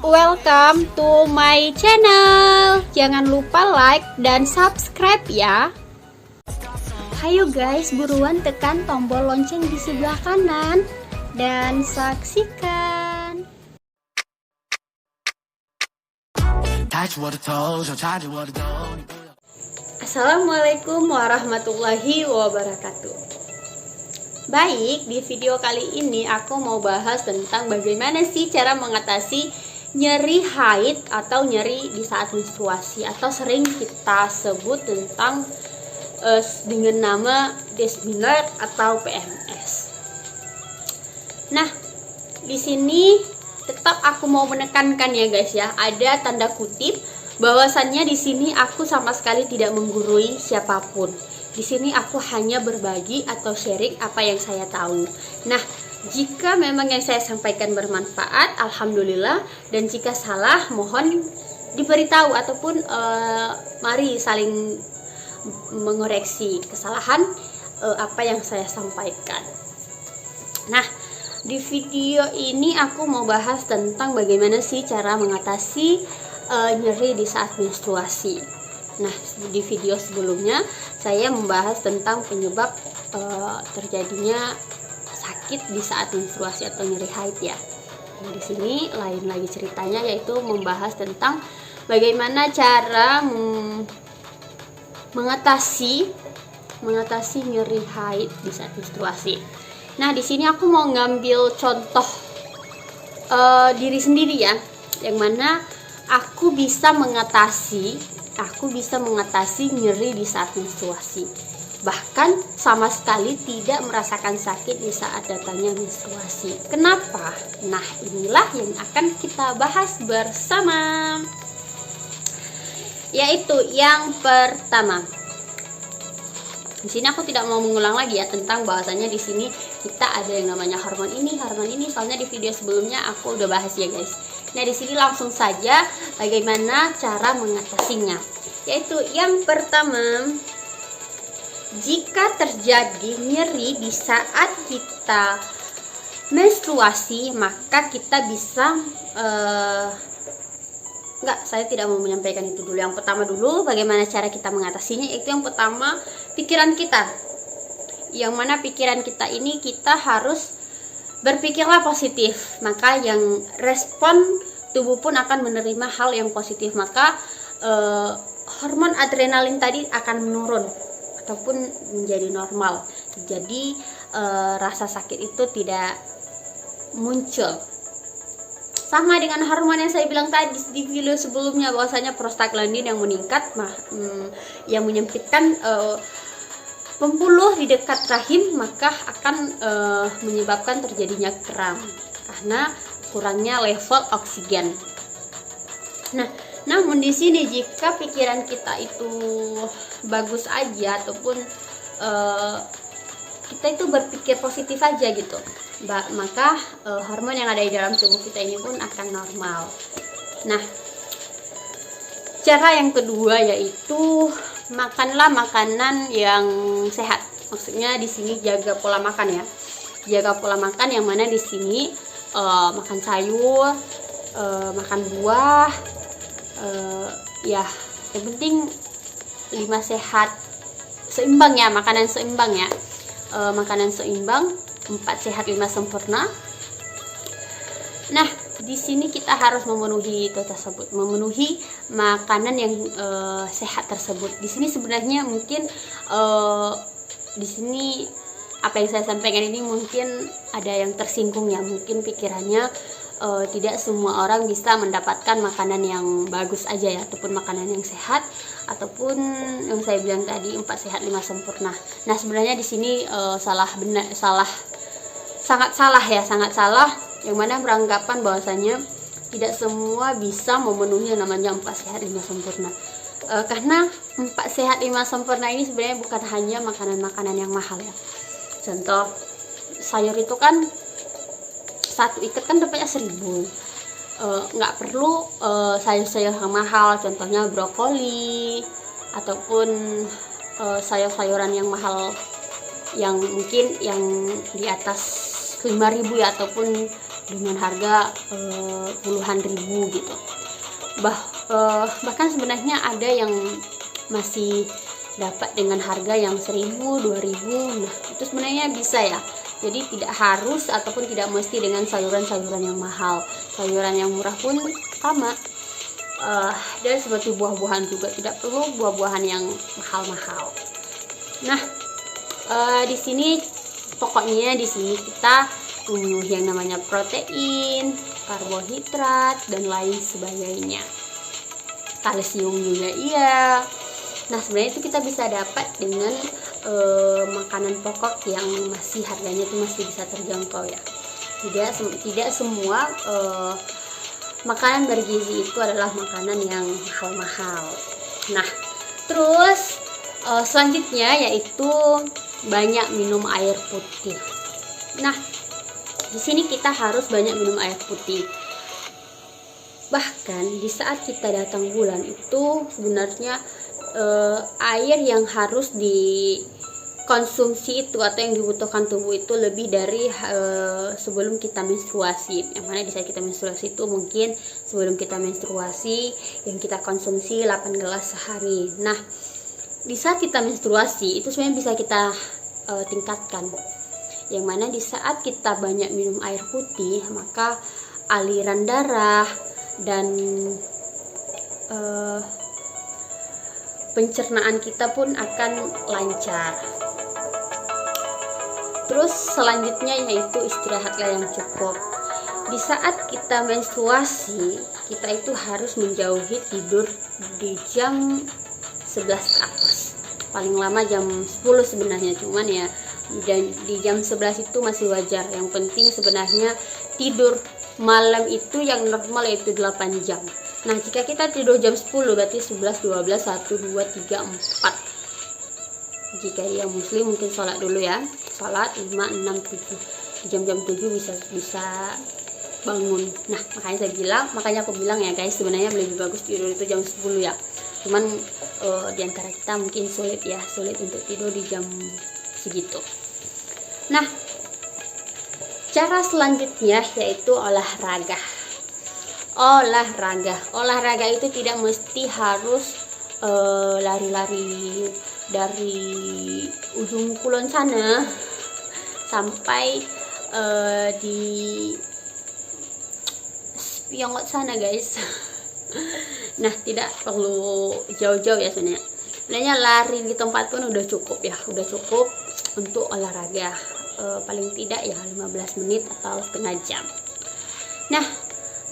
Welcome to my channel. Jangan lupa like dan subscribe ya. Hayo guys, buruan tekan tombol lonceng di sebelah kanan dan saksikan. Assalamualaikum warahmatullahi wabarakatuh. Baik, di video kali ini aku mau bahas tentang bagaimana sih cara mengatasi nyeri haid atau nyeri di saat menstruasi, atau sering kita sebut tentang dengan nama Desmiler atau PMS. Nah, di sini tetap aku mau menekankan ya guys ya, ada tanda kutip bahwasannya di sini aku sama sekali tidak menggurui siapapun. Di sini aku hanya berbagi atau sharing apa yang saya tahu. Nah, jika memang yang saya sampaikan bermanfaat, alhamdulillah, dan jika salah, mohon diberitahu ataupun mari saling mengoreksi kesalahan apa yang saya sampaikan. Nah, di video ini aku mau bahas tentang bagaimana sih cara mengatasi nyeri di saat menstruasi. Nah, di video sebelumnya saya membahas tentang penyebab terjadinya sakit di saat menstruasi atau nyeri haid ya. Nah, di sini lain lagi ceritanya, yaitu membahas tentang bagaimana cara mengatasi nyeri haid di saat menstruasi. Nah, di sini aku mau ngambil contoh diri sendiri ya, yang mana aku bisa mengatasi nyeri di saat menstruasi. Bahkan sama sekali tidak merasakan sakit di saat datangnya menstruasi. Kenapa? Nah, inilah yang akan kita bahas bersama. Yaitu yang pertama. Di sini aku tidak mau mengulang lagi ya tentang bahwasannya di sini kita ada yang namanya hormon ini, soalnya di video sebelumnya aku udah bahas ya guys. Nah, di sini langsung saja bagaimana cara mengatasinya. Yaitu yang pertama, jika terjadi nyeri di saat kita menstruasi, maka kita bisa saya tidak mau menyampaikan itu dulu. Yang pertama dulu, bagaimana cara kita mengatasinya, yaitu yang pertama, pikiran kita. Yang mana pikiran kita ini, kita harus berpikirlah positif. Maka yang respon tubuh pun akan menerima hal yang positif. Maka hormon adrenalin tadi akan menurun ataupun menjadi normal. Jadi rasa sakit itu tidak muncul. Sama dengan hormon yang saya bilang tadi di video sebelumnya, bahwasanya prostaglandin yang meningkat, yang menyempitkan pembuluh di dekat rahim, maka akan menyebabkan terjadinya kram karena kurangnya level oksigen. Nah, namun di sini jika pikiran kita itu bagus aja, ataupun kita itu berpikir positif aja gitu, maka hormon yang ada di dalam tubuh kita ini pun akan normal. Nah, cara yang kedua yaitu makanlah makanan yang sehat. Maksudnya di sini jaga pola makan ya. Jaga pola makan yang mana di sini makan sayur, makan buah, ya yang penting 5 sehat, seimbang ya, makanan seimbang ya. Makanan seimbang, 4 sehat 5 sempurna. Nah, di sini kita harus memenuhi itu tersebut, memenuhi makanan yang sehat tersebut. Di sini sebenarnya mungkin di sini apa yang saya sampaikan ini mungkin ada yang tersinggung ya, mungkin pikirannya tidak semua orang bisa mendapatkan makanan yang bagus aja ya, ataupun makanan yang sehat, ataupun yang saya bilang tadi 4 sehat 5 sempurna. Nah, sebenarnya di sini sangat salah, yang mana beranggapan bahwasanya tidak semua bisa memenuhi yang namanya 4 sehat 5 sempurna. Karena 4 sehat 5 sempurna ini sebenarnya bukan hanya makanan-makanan yang mahal ya. Contoh, sayur itu kan satu ikat kan dapatnya 1000. Nggak perlu sayur-sayur yang mahal, contohnya brokoli, ataupun sayur-sayuran yang mahal, yang mungkin yang di atas 5.000 ya, ataupun dengan harga puluhan ribu gitu. Bahkan sebenarnya ada yang masih dapat dengan harga yang 1.000, 2.000. Nah, itu sebenarnya bisa ya. Jadi tidak harus ataupun tidak mesti dengan sayuran-sayuran yang mahal. Sayuran yang murah pun sama. Dan seperti buah-buahan juga tidak perlu buah-buahan yang mahal-mahal. Nah, di sini pokoknya di sini kita yang namanya protein, karbohidrat dan lain sebagainya. Kalsium juga iya. Nah, sebenarnya itu kita bisa dapat dengan makanan pokok yang masih harganya itu masih bisa terjangkau ya. Tidak semua makanan bergizi itu adalah makanan yang mahal-mahal. Nah, terus selanjutnya yaitu banyak minum air putih. Nah, di sini kita harus banyak minum air putih. Bahkan di saat kita datang bulan itu sebenarnya air yang harus dikonsumsi itu atau yang dibutuhkan tubuh itu lebih dari sebelum kita menstruasi. Yang mana di saat kita menstruasi itu mungkin sebelum kita menstruasi yang kita konsumsi 8 gelas sehari. Nah, di saat kita menstruasi itu sebenarnya bisa kita tingkatkan. Yang mana di saat kita banyak minum air putih, maka aliran darah dan pencernaan kita pun akan lancar. Terus selanjutnya yaitu istirahatlah yang cukup. Di saat kita menstruasi, kita itu harus menjauhi tidur di jam 11 ke atas. Paling lama jam 10 sebenarnya, cuman ya dan di jam 11 itu masih wajar. Yang penting sebenarnya tidur malam itu yang normal yaitu 8 jam. Nah, jika kita tidur jam 10 berarti 11, 12, 1, 2, 3, 4. Jika dia muslim mungkin sholat dulu ya. Sholat 5, 6, 7. Di jam-jam 7 bisa bangun. Nah, makanya aku bilang ya guys, sebenarnya lebih bagus tidur itu jam 10 ya. Cuman diantara kita mungkin sulit untuk tidur di jam segitu. Nah, cara selanjutnya yaitu olahraga. Olahraga itu tidak mesti harus lari-lari dari ujung kulon sana sampai di Spiongot sana guys. Nah, tidak perlu jauh-jauh ya sebenarnya. Sebenarnya lari di tempat pun udah cukup untuk olahraga. Paling tidak ya 15 menit atau setengah jam. Nah,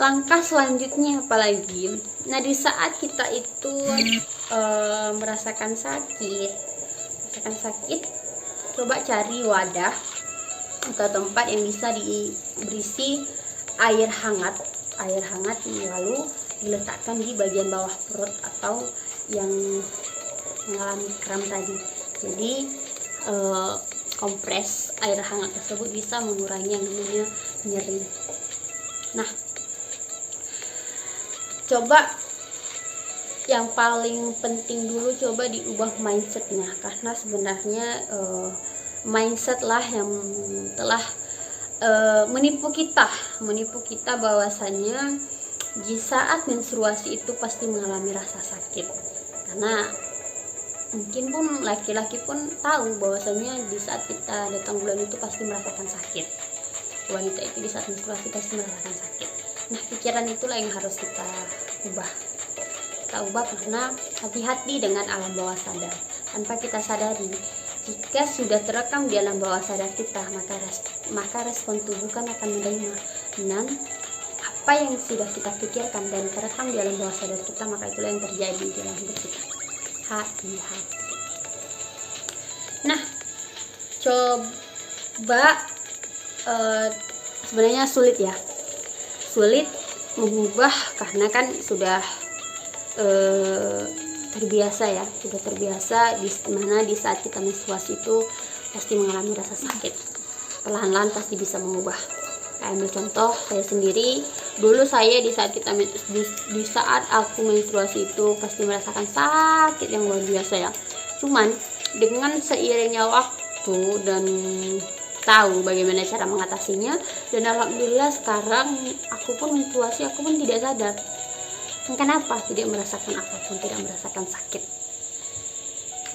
langkah selanjutnya apalagi? Nah, di saat kita itu merasakan sakit, coba cari wadah atau tempat yang bisa berisi air hangat, lalu diletakkan di bagian bawah perut atau yang mengalami kram tadi. Jadi kompres air hangat tersebut bisa mengurangi yang namanya nyeri. Nah, coba yang paling penting dulu coba diubah mindsetnya, karena sebenarnya mindset lah yang telah menipu kita bahwasannya di saat menstruasi itu pasti mengalami rasa sakit. Karena mungkin pun laki-laki pun tahu bahwasannya di saat kita datang bulan itu pasti merasakan sakit. Wanita itu di saat menstruasi pasti merasakan sakit. Nah, pikiran itulah yang harus kita ubah. Karena hati-hati dengan alam bawah sadar. Tanpa kita sadari, jika sudah terekam di alam bawah sadar kita, maka respon tubuh kan akan menerima. Dan apa yang sudah kita pikirkan dan terekam di alam bawah sadar kita, maka itulah yang terjadi di dalam hidup kita. Hati-hati. Nah, coba sebenarnya sulit mengubah karena kan sudah terbiasa di mana di saat kita menstruasi itu pasti mengalami rasa sakit. Perlahan-lahan pasti bisa mengubah. Ambil contoh saya sendiri Dulu saya di saat di saat aku menstruasi itu pasti merasakan sakit yang luar biasa ya. Cuman dengan seiringnya waktu dan tahu bagaimana cara mengatasinya, dan alhamdulillah sekarang aku pun menstruasi, aku pun tidak sadar. Kenapa? Tidak merasakan apapun, tidak merasakan sakit.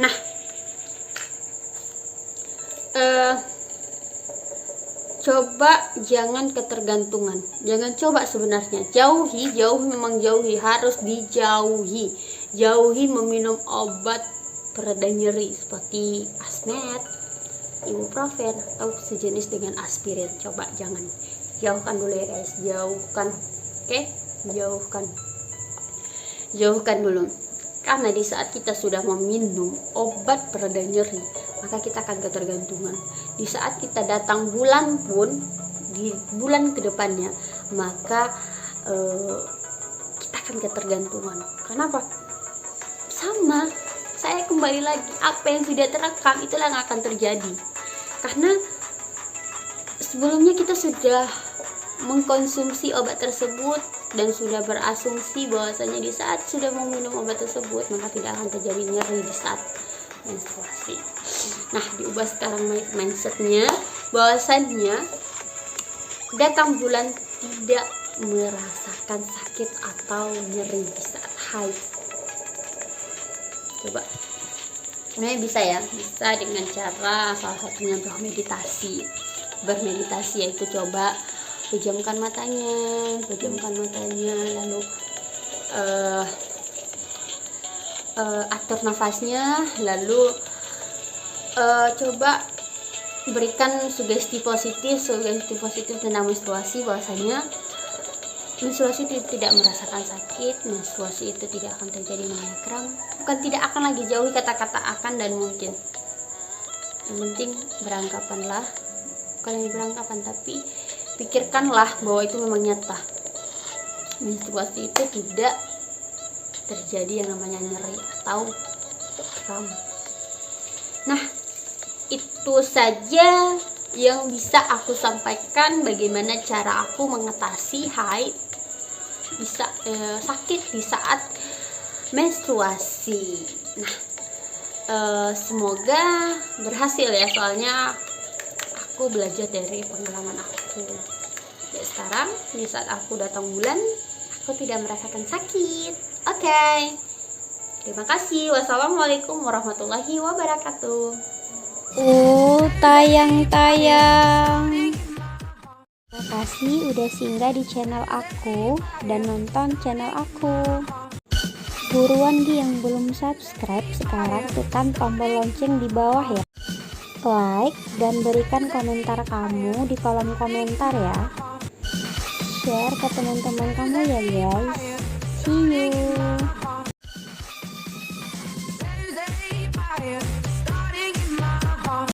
Nah, coba jangan ketergantungan, jangan coba sebenarnya jauhi memang jauhi, harus jauhi meminum obat pereda nyeri seperti Asmed, ibuprofen atau sejenis dengan aspirin. Coba jauhkan dulu ya guys, jauhkan. Oke, jauhkan dulu, karena di saat kita sudah meminum obat pereda nyeri, maka kita akan ketergantungan. Di saat kita datang bulan pun, di bulan kedepannya, maka kita akan ketergantungan. Kenapa? Sama, saya kembali lagi, apa yang sudah terekam itulah yang akan terjadi. Karena sebelumnya kita sudah mengkonsumsi obat tersebut dan sudah berasumsi bahwasanya di saat sudah meminum obat tersebut maka tidak akan terjadi nyeri di saat menstruasi. Nah, diubah sekarang mindsetnya bahwasannya datang bulan tidak merasakan sakit atau nyeri di saat haid. Coba, sebenarnya bisa dengan cara salah satunya bermeditasi yaitu coba pejamkan matanya, lalu atur nafasnya, lalu coba berikan sugesti positif tentang menstruasi, bahwasanya menstruasi itu tidak merasakan sakit, menstruasi itu tidak akan terjadi namanya kram. Bukan tidak akan lagi, jauhi kata-kata akan dan mungkin. Yang penting beranggapan, tapi pikirkanlah bahwa itu memang nyata. Menstruasi itu tidak terjadi yang namanya nyeri atau kram. Nah, itu saja yang bisa aku sampaikan bagaimana cara aku mengatasi haid, sakit di saat menstruasi. Nah, semoga berhasil ya, soalnya aku belajar dari pengalaman aku. Ya, sekarang di saat aku datang bulan, aku tidak merasakan sakit. Oke. Terima kasih. Wassalamualaikum warahmatullahi wabarakatuh. Tayang. Terima kasih udah singgah di channel aku dan nonton channel aku. Buruan yang belum subscribe, sekarang tekan tombol lonceng di bawah ya. Like dan berikan komentar kamu di kolom komentar ya. Share ke teman-teman kamu ya guys. See you.